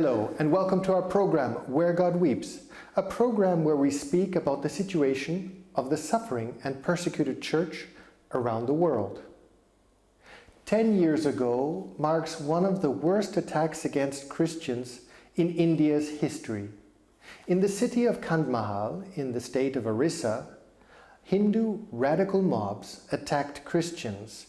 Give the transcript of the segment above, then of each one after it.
Hello and welcome to our program Where God Weeps, a program where we speak about the situation of the suffering and persecuted church around the world. 10 years ago marks one of the worst attacks against Christians in India's history. In the city of Kandmahal, in the state of Orissa, Hindu radical mobs attacked Christians,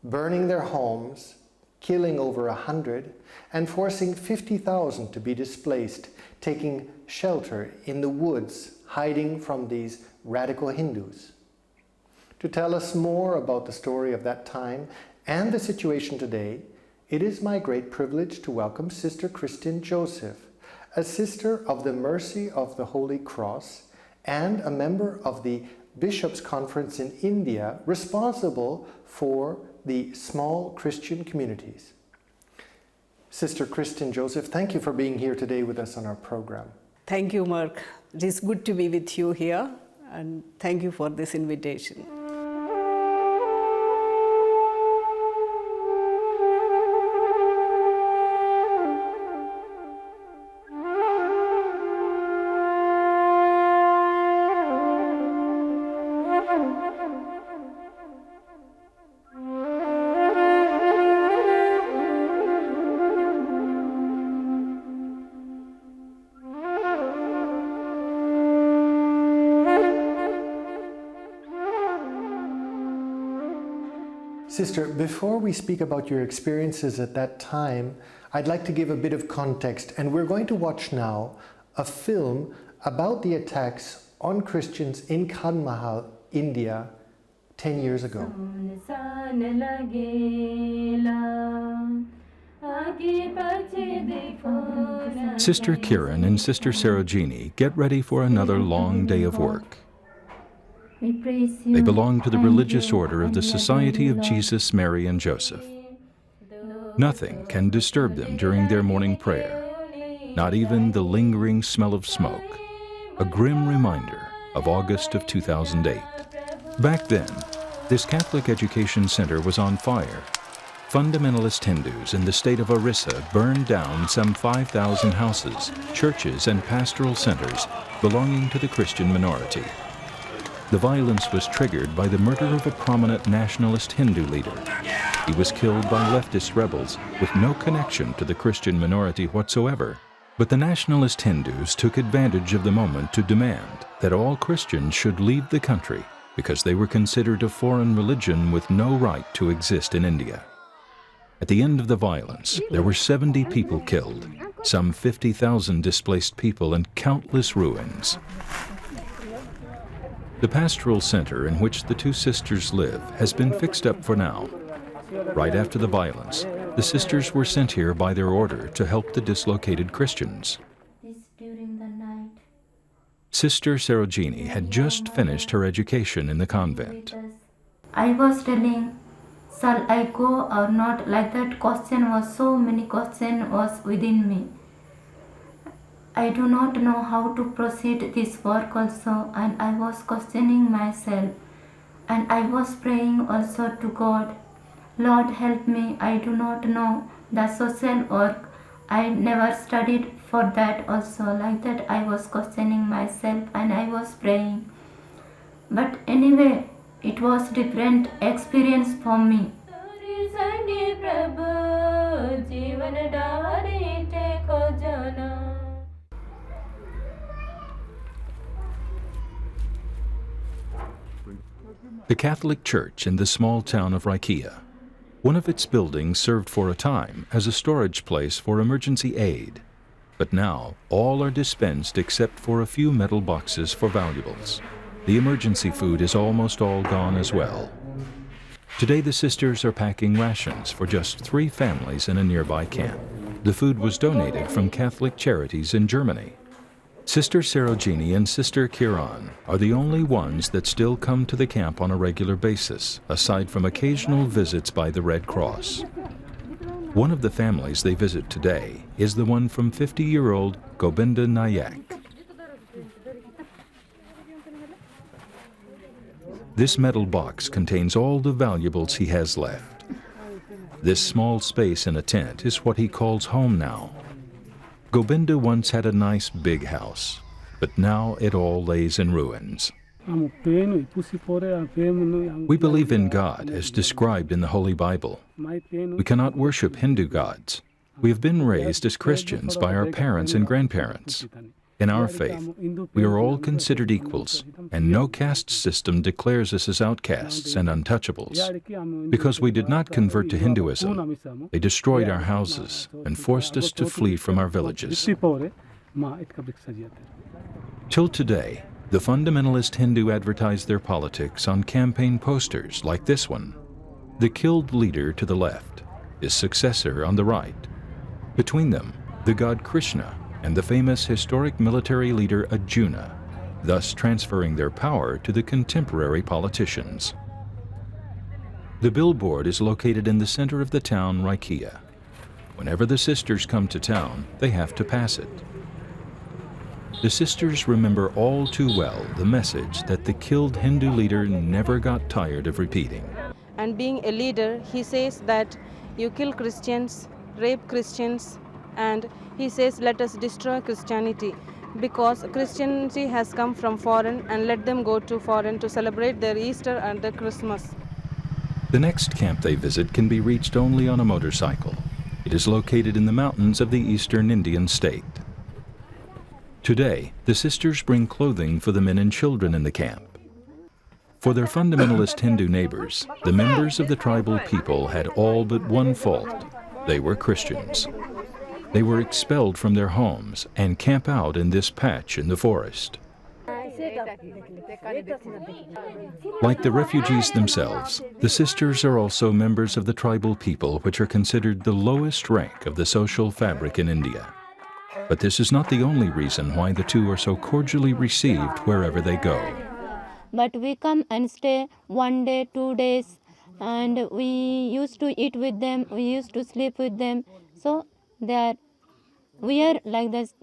burning their homes, killing over 100, and forcing 50,000 to be displaced, taking shelter in the woods, hiding from these radical Hindus. To tell us more about the story of that time and the situation today, it is my great privilege to welcome Sister Christin Joseph, a sister of the Mercy of the Holy Cross and a member of the Bishops' Conference in India responsible for the small Christian communities. Sister Christin Joseph, thank you for being here today with us on our program. Thank you, Mark. It is good to be with you here, and thank you for this invitation. Sister, before we speak about your experiences at that time, I'd like to give a bit of context, and we're going to watch now a film about the attacks on Christians in Kandmahal, India, 10 years ago. Sister Kiran and Sister Sarojini get ready for another long day of work. They belong to the religious order of the Society of Jesus, Mary, and Joseph. Nothing can disturb them during their morning prayer, not even the lingering smell of smoke, a grim reminder of August of 2008. Back then, this Catholic education center was on fire. Fundamentalist Hindus in the state of Orissa burned down some 5,000 houses, churches, and pastoral centers belonging to the Christian minority. The violence was triggered by the murder of a prominent nationalist Hindu leader. He was killed by leftist rebels with no connection to the Christian minority whatsoever. But the nationalist Hindus took advantage of the moment to demand that all Christians should leave the country because they were considered a foreign religion with no right to exist in India. At the end of the violence, there were 70 people killed, some 50,000 displaced people, and countless ruins. The pastoral center in which the two sisters live has been fixed up for now. Right after the violence, the sisters were sent here by their order to help the dislocated Christians. Sister Sarojini had just finished her education in the convent. I was telling, shall I go or not? Like that question was, so many questions was within me. I do not know how to proceed this work also, and I was questioning myself, and I was praying also to God, Lord help me, I do not know the social work, I never studied for that also. Like that I was questioning myself and I was praying. But anyway, it was different experience for me. The Catholic Church in the small town of Riedemann. One of its buildings served for a time as a storage place for emergency aid, but now all are dispensed except for a few metal boxes for valuables. The emergency food is almost all gone as well. Today the sisters are packing rations for just 3 families in a nearby camp. The food was donated from Catholic Charities in Germany. Sister Sarojini and Sister Kiran are the only ones that still come to the camp on a regular basis, aside from occasional visits by the Red Cross. One of the families they visit today is the one from 50-year-old Govinda Nayak. This metal box contains all the valuables he has left. This small space in a tent is what he calls home now. Govinda once had a nice big house, but now it all lays in ruins. We believe in God as described in the Holy Bible. We cannot worship Hindu gods. We have been raised as Christians by our parents and grandparents. In our faith, we are all considered equals, and no caste system declares us as outcasts and untouchables. Because we did not convert to Hinduism, they destroyed our houses and forced us to flee from our villages. Till today, the fundamentalist Hindu advertise their politics on campaign posters like this one. The killed leader to the left, his successor on the right. Between them, the god Krishna and the famous historic military leader Arjuna, thus transferring their power to the contemporary politicians. The billboard is located in the center of the town Raikia. Whenever the sisters come to town, they have to pass it. The sisters remember all too well the message that the killed Hindu leader never got tired of repeating. And being a leader, he says that you kill Christians, rape Christians, and he says let us destroy Christianity because Christianity has come from foreign and let them go to foreign to celebrate their Easter and their Christmas. The next camp they visit can be reached only on a motorcycle. It is located in the mountains of the eastern Indian state. Today, the sisters bring clothing for the men and children in the camp. For their fundamentalist Hindu neighbors, the members of the tribal people had all but one fault. They were Christians. They were expelled from their homes and camp out in this patch in the forest. Like the refugees themselves, the sisters are also members of the tribal people, which are considered the lowest rank of the social fabric in India. But this is not the only reason why the two are so cordially received wherever they go. But we come and stay 1 day, 2 days, and we used to eat with them, we used to sleep with them. So we are like this,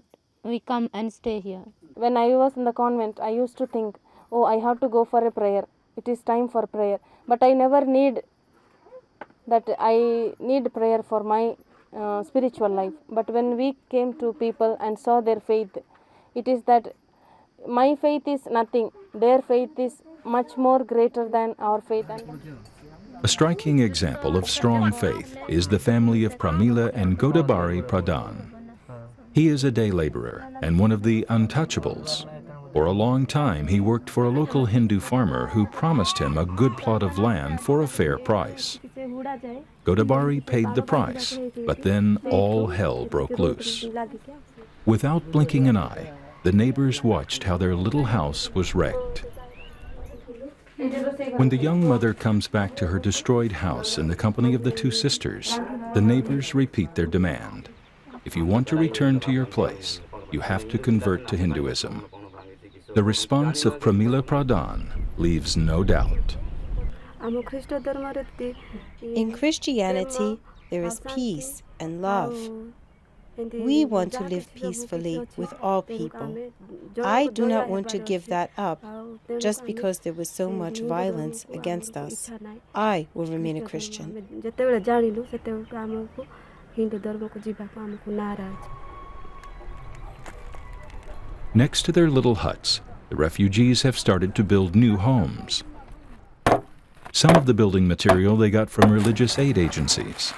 we come and stay here. When I was in the convent, I used to think, oh, I have to go for a prayer. It is time for prayer. But I never need that. I need prayer for my spiritual life. But when we came to people and saw their faith, it is that my faith is nothing. Their faith is much more greater than our faith. A striking example of strong faith is the family of Pramila and Godabari Pradhan. He is a day laborer and one of the untouchables. For a long time, he worked for a local Hindu farmer who promised him a good plot of land for a fair price. Godabari paid the price, but then all hell broke loose. Without blinking an eye, the neighbors watched how their little house was wrecked. When the young mother comes back to her destroyed house in the company of the two sisters, the neighbors repeat their demand. If you want to return to your place, you have to convert to Hinduism. The response of Pramila Pradhan leaves no doubt. In Christianity, there is peace and love. We want to live peacefully with all people. I do not want to give that up just because there was so much violence against us. I will remain a Christian. Next to their little huts, the refugees have started to build new homes. Some of the building material they got from religious aid agencies.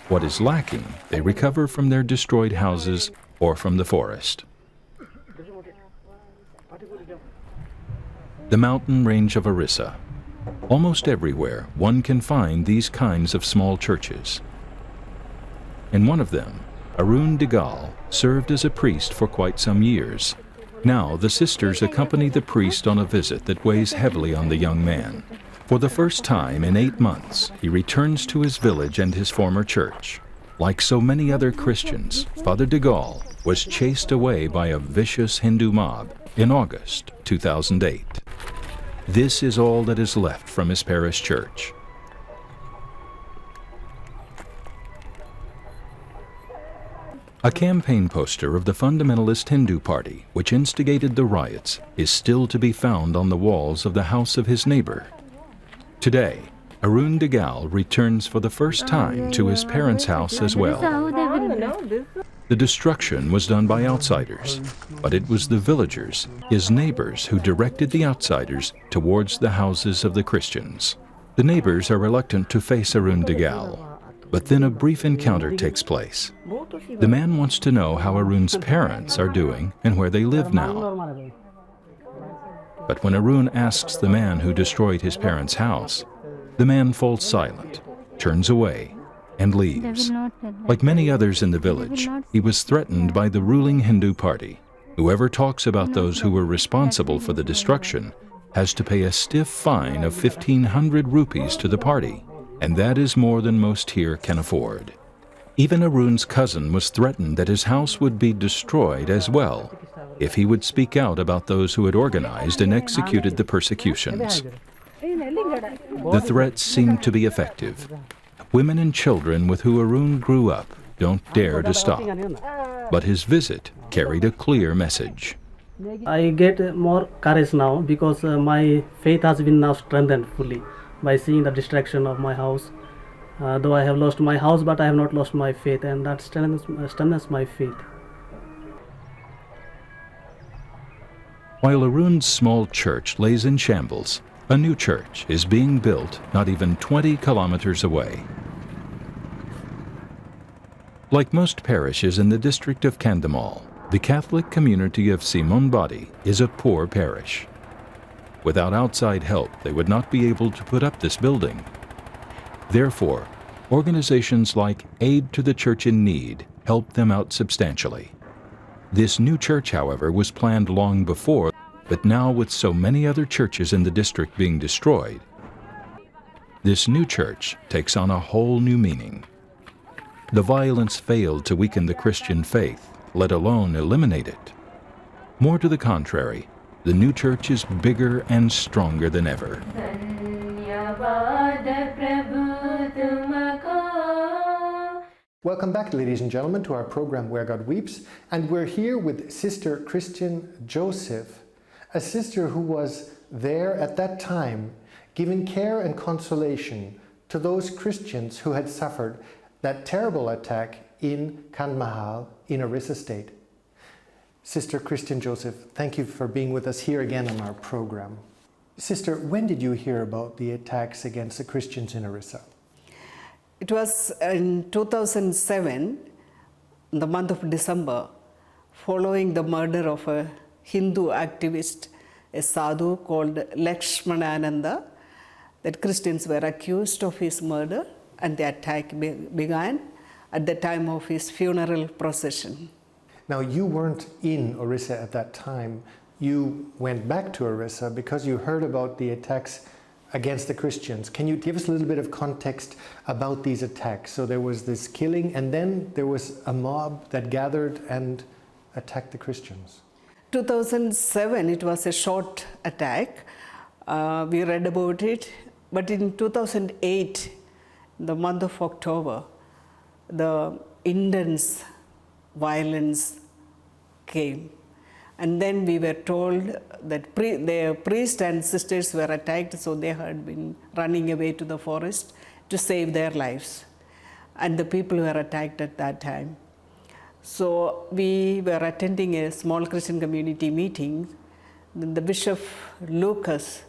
What is lacking, they recover from their destroyed houses or from the forest. The mountain range of Orissa. Almost everywhere, one can find these kinds of small churches. In one of them, Arun Digal served as a priest for quite some years. Now the sisters accompany the priest on a visit that weighs heavily on the young man. For the first time in 8 months, he returns to his village and his former church. Like so many other Christians, Father Digal was chased away by a vicious Hindu mob in August 2008. This is all that is left from his parish church. A campaign poster of the fundamentalist Hindu party, which instigated the riots, is still to be found on the walls of the house of his neighbor. Today, Arun Digal returns for the first time to his parents' house as well. The destruction was done by outsiders, but it was the villagers, his neighbors, who directed the outsiders towards the houses of the Christians. The neighbors are reluctant to face Arun Digal, but then a brief encounter takes place. The man wants to know how Arun's parents are doing and where they live now. But when Arun asks the man who destroyed his parents' house, the man falls silent, turns away, and leaves. Like many others in the village, he was threatened by the ruling Hindu party. Whoever talks about those who were responsible for the destruction has to pay a stiff fine of 1,500 rupees to the party, and that is more than most here can afford. Even Arun's cousin was threatened that his house would be destroyed as well if he would speak out about those who had organized and executed the persecutions. The threats seemed to be effective. Women and children with whom Arun grew up don't dare to stop. But his visit carried a clear message. I get more courage now because my faith has been now strengthened fully by seeing the destruction of my house. Though I have lost my house, but I have not lost my faith, and that strengthens my faith. While Arun's small church lays in shambles, a new church is being built not even 20 kilometers away. Like most parishes in the district of Kandmahal, the Catholic community of Simonbadi is a poor parish. Without outside help, they would not be able to put up this building. Therefore, organizations like Aid to the Church in Need help them out substantially. This new church, however, was planned long before, but now with so many other churches in the district being destroyed, this new church takes on a whole new meaning. The violence failed to weaken the Christian faith, let alone eliminate it. More to the contrary, the new church is bigger and stronger than ever. Welcome back, ladies and gentlemen, to our program Where God Weeps, and we're here with Sister Christin Joseph, a sister who was there at that time giving care and consolation to those Christians who had suffered that terrible attack in Kandmahal in Orissa state. Sister Christin Joseph, thank you for being with us here again on our program. Sister, when did you hear about the attacks against the Christians in Orissa? It was in 2007, in the month of December, following the murder of a Hindu activist, a sadhu called Lakshmanananda, that Christians were accused of his murder, and the attack began at the time of his funeral procession. Now, you weren't in Orissa at that time. You went back to Orissa because you heard about the attacks against the Christians. Can you give us a little bit of context about these attacks? So there was this killing, and then there was a mob that gathered and attacked the Christians. 2007, it was a short attack. We read about it. But in 2008, the month of October, the intense violence came. And then we were told that the priests and sisters were attacked, so they had been running away to the forest to save their lives. And the people were attacked at that time. So we were attending a small Christian community meeting. The Bishop Lucas,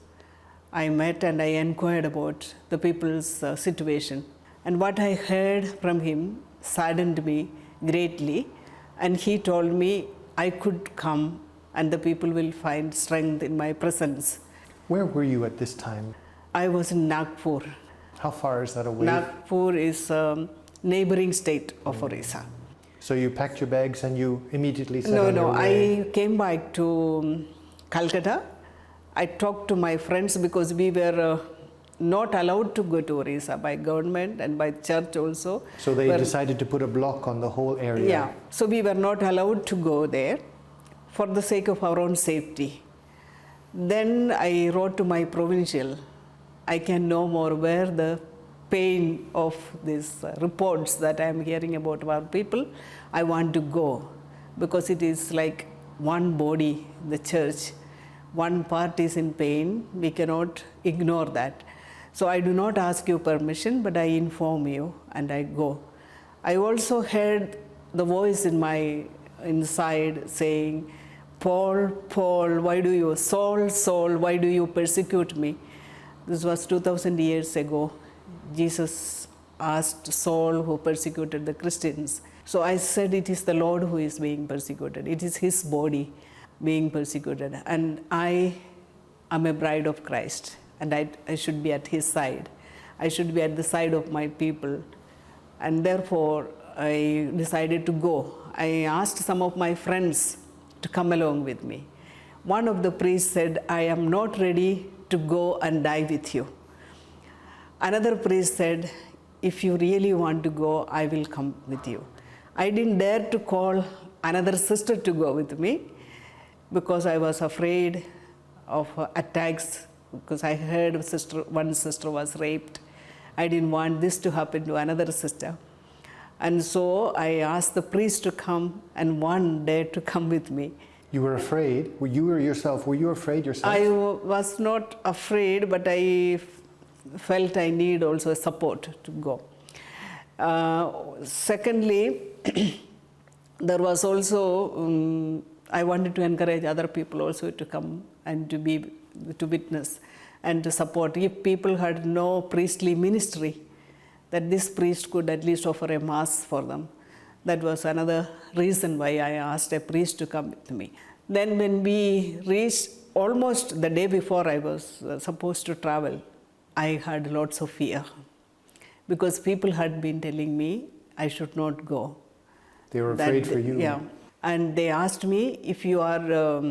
I met and I inquired about the people's situation. And what I heard from him saddened me greatly. And he told me I could come and the people will find strength in my presence. Where were you at this time? I was in Nagpur. How far is that away? Nagpur is a neighboring state of Orissa. So you packed your bags and you immediately set on your way? I came back to Calcutta. I talked to my friends because we were not allowed to go to Orissa by government and by church also. So they decided to put a block on the whole area? Yeah, so we were not allowed to go there for the sake of our own safety. Then I wrote to my provincial, I can know more where the pain of these reports that I am hearing about our people, I want to go because it is like one body, the church. One part is in pain, we cannot ignore that. So I do not ask you permission, but I inform you and I go. I also heard the voice in my inside saying, Paul, Paul, why do you, Saul, Saul, why do you persecute me? This was 2000 years ago. Jesus asked Saul, who persecuted the Christians. So I said, it is the Lord who is being persecuted. It is his body being persecuted. And I am a bride of Christ, and I should be at his side. I should be at the side of my people. And therefore, I decided to go. I asked some of my friends to come along with me. One of the priests said, I am not ready to go and die with you. Another priest said, if you really want to go, I will come with you. I didn't dare to call another sister to go with me because I was afraid of attacks, because I heard one sister was raped. I didn't want this to happen to another sister. And so I asked the priest to come, and one dared to come with me. You were afraid? Were you afraid yourself? I was not afraid, but I felt I need also support to go. Secondly, there was also, I wanted to encourage other people also to come and to witness and to support. If people had no priestly ministry, that this priest could at least offer a mass for them. That was another reason why I asked a priest to come with me. Then when we reached, almost the day before I was supposed to travel, I had lots of fear, because people had been telling me I should not go. They were afraid for you. Yeah. And they asked me, if you are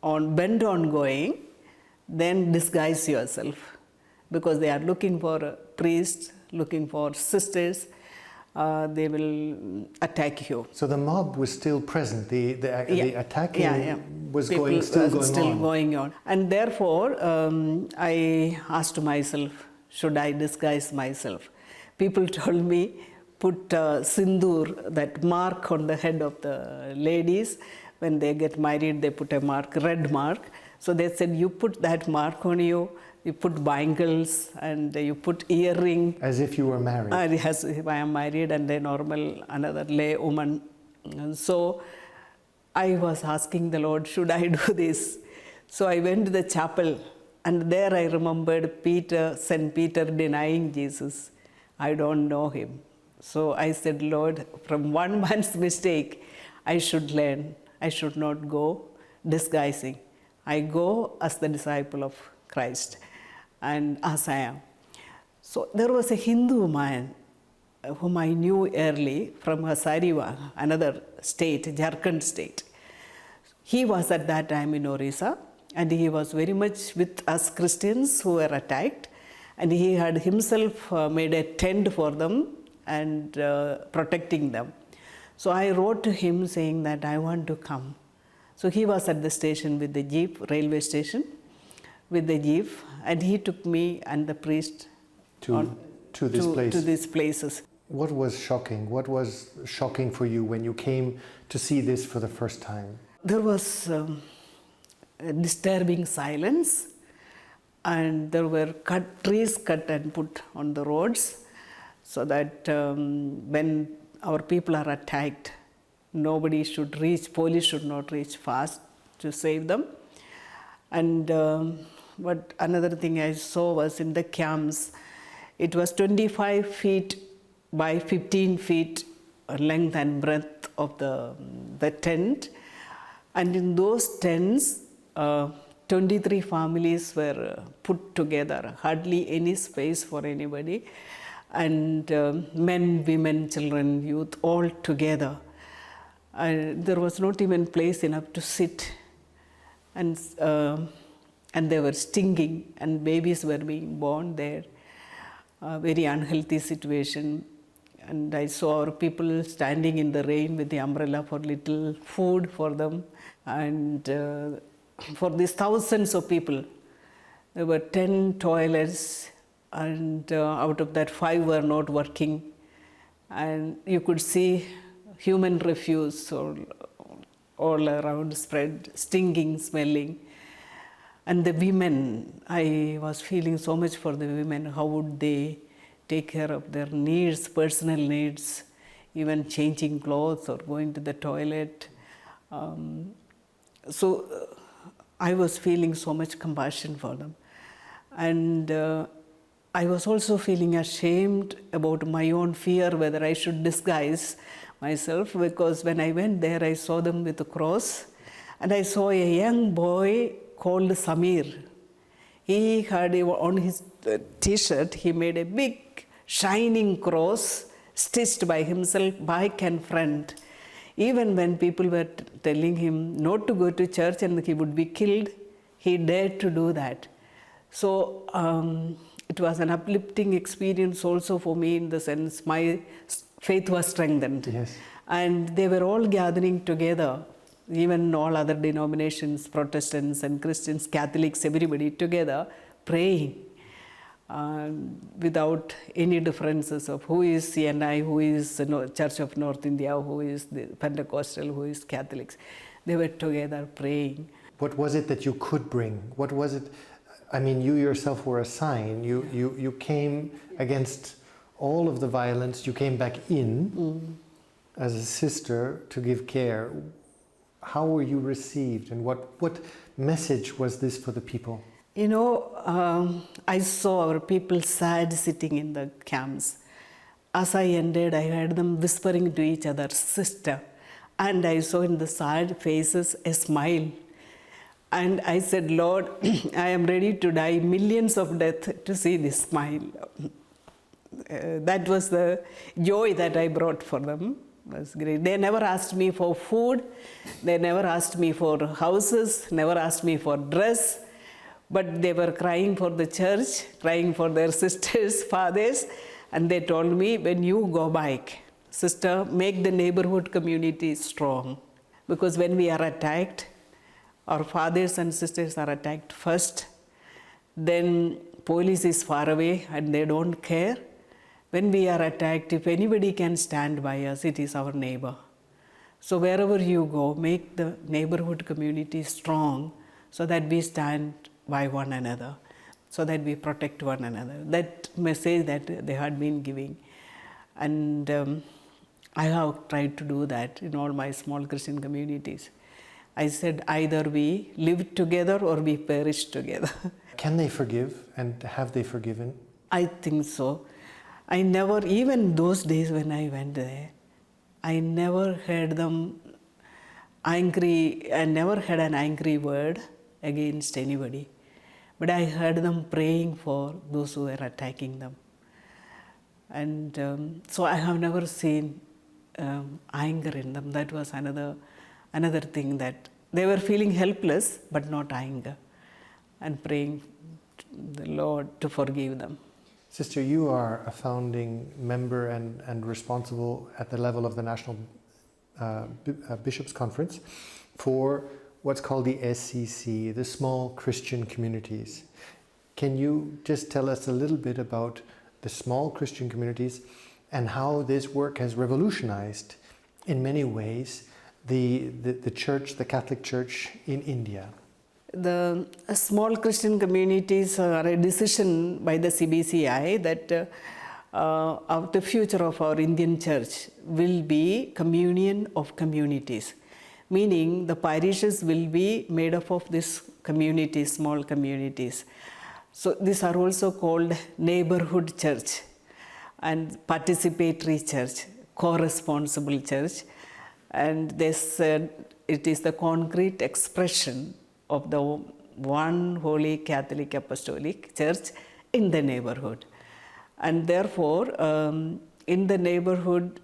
bent on going, then disguise yourself, because they are looking for a priest, looking for sisters, they will attack you. So the mob was still present, the attacking was still going on. And therefore, I asked myself, should I disguise myself? People told me, put sindoor, that mark on the head of the ladies. When they get married, they put a mark, red mark. So they said, you put that mark on you, you put bangles, and you put earring. As if you were married. As if I am married and a normal, another lay woman. And so I was asking the Lord, should I do this? So I went to the chapel, and there I remembered St. Peter denying Jesus. I don't know him. So I said, Lord, from one man's mistake, I should learn. I should not go disguising. I go as the disciple of Christ, and as I am. So there was a Hindu man whom I knew early from Hazarigagh, another state, Jharkhand state. He was at that time in Orissa, and he was very much with us Christians who were attacked, and he had himself made a tent for them and protecting them. So I wrote to him saying that I want to come. So he was at the station with the jeep, railway station, with the jeep, and he took me and the priest to these places. What was shocking? What was shocking for you when you came to see this for the first time? There was a disturbing silence, and there were trees cut and put on the roads, so that when our people are attacked, nobody should reach, police should not reach fast to save them. And but another thing I saw was in the camps, it was 25 feet by 15 feet length and breadth of the tent. And in those tents, 23 families were put together, hardly any space for anybody. And men, women, children, youth, all together. There was not even place enough to sit. And they were stinging, and babies were being born there. Very unhealthy situation. And I saw our people standing in the rain with the umbrella for little food for them. And for these thousands of people, there were 10 toilets, and out of that 5 were not working. And you could see human refuse all around spread, stinging, smelling. And the women, I was feeling so much for the women. How would they take care of their needs, personal needs, even changing clothes or going to the toilet. I was feeling so much compassion for them. And I was also feeling ashamed about my own fear, whether I should disguise myself, because when I went there, I saw them with a cross, and I saw a young boy called Samir. He had on his t-shirt, he made a big shining cross stitched by himself, back and front. Even when people were telling him not to go to church and he would be killed, he dared to do that. So it was an uplifting experience also for me, in the sense my faith was strengthened. Yes. And they were all gathering together, even all other denominations, Protestants and Christians, Catholics, everybody together praying without any differences of who is CNI, who is the Church of North India, who is the Pentecostal, who is Catholics. They were together praying. What was it that you could bring? What was it? I mean, you yourself were a sign. You came against all of the violence. You came back in as a sister to give care. How were you received, and what message was this for the people? You know, I saw our people sad sitting in the camps. As I ended, I heard them whispering to each other, "Sister." And I saw in the sad faces a smile. And I said, "Lord, I am ready to die millions of deaths to see this smile." That was the joy that I brought for them. It was great. They never asked me for food. They never asked me for houses, never asked me for dress. But they were crying for the church, crying for their sisters, fathers. And they told me, "When you go back, sister, make the neighborhood community strong. Because when we are attacked, our fathers and sisters are attacked first. Then police is far away and they don't care. When we are attacked, if anybody can stand by us, it is our neighbor. So wherever you go, make the neighborhood community strong so that we stand by one another, so that we protect one another." That message that they had been giving. And I have tried to do that in all my small Christian communities. I said, either we live together or we perish together. Can they forgive, and have they forgiven? I think so. I never, even those days when I went there, I never heard them angry. I never had an angry word against anybody. But I heard them praying for those who were attacking them. And so I have never seen anger in them. That was another thing, that they were feeling helpless but not anger, and praying the Lord to forgive them. Sister, you are a founding member and responsible at the level of the National Bishops' Conference for what's called the SCC, the Small Christian Communities. Can you just tell us a little bit about the small Christian communities and how this work has revolutionized, in many ways, the church, the Catholic Church in India? The small Christian communities are a decision by the CBCI that of the future of our Indian church will be communion of communities, meaning the parishes will be made up of these communities, small communities. So these are also called neighborhood church and participatory church, co-responsible church. And they said it is the concrete expression of the one Holy Catholic Apostolic Church in the neighborhood. And therefore, in the neighborhood,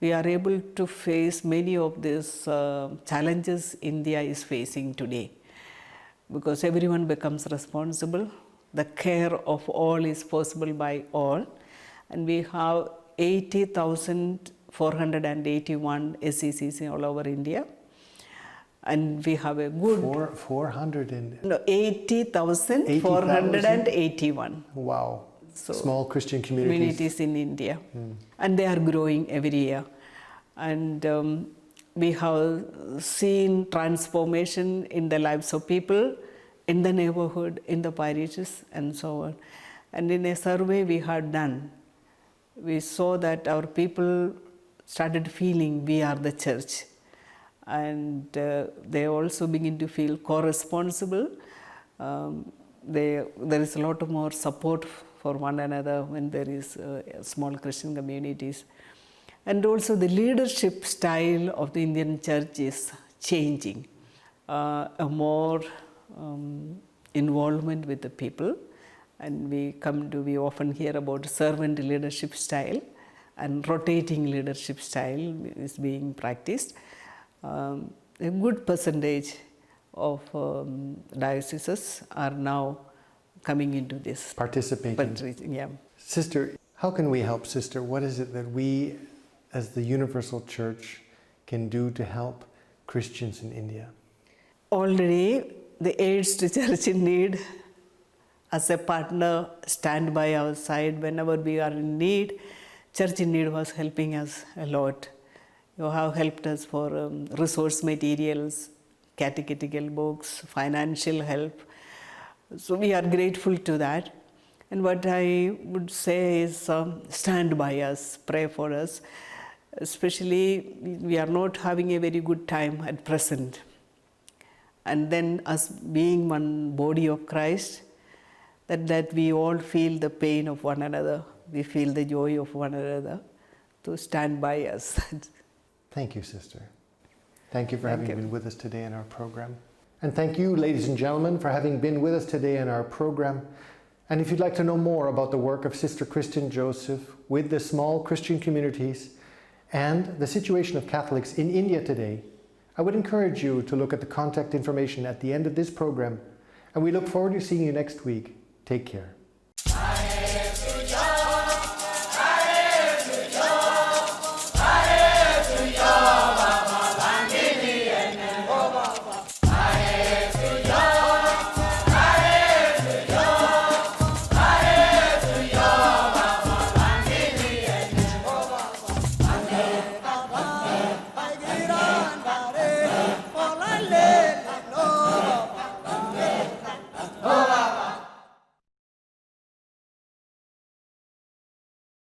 we are able to face many of these challenges India is facing today, because everyone becomes responsible. The care of all is possible by all. And we have 80,481 SCCs all over India. And we have a good... 80,481. Wow. So small Christian communities in India. And they are growing every year. And we have seen transformation in the lives of people, in the neighborhood, in the parishes, and so on. And in a survey we had done, we saw that our people started feeling we are the church, and they also begin to feel co-responsible. There is a lot more support for one another when there is small Christian communities. And also the leadership style of the Indian church is changing. A more involvement with the people, and we often hear about servant leadership style, and rotating leadership style is being practiced. A good percentage of dioceses are now coming into this. Participating. Yeah. Sister, how can we help, Sister? What is it that we, as the Universal Church, can do to help Christians in India? Already, the AIDS to Church in Need, as a partner, stand by our side whenever we are in need. Church in Need was helping us a lot. You have helped us for resource materials, catechetical books, financial help. So we are grateful to that. And what I would say is stand by us, pray for us. Especially, we are not having a very good time at present. And then us being one body of Christ, that we all feel the pain of one another, we feel the joy of one another, to stand by us. Thank you, Sister. Thank you for having been with us today in our program. And thank you, ladies and gentlemen, for having been with us today in our program. And if you'd like to know more about the work of Sister Christin Joseph with the small Christian communities and the situation of Catholics in India today, I would encourage you to look at the contact information at the end of this program. And we look forward to seeing you next week. Take care.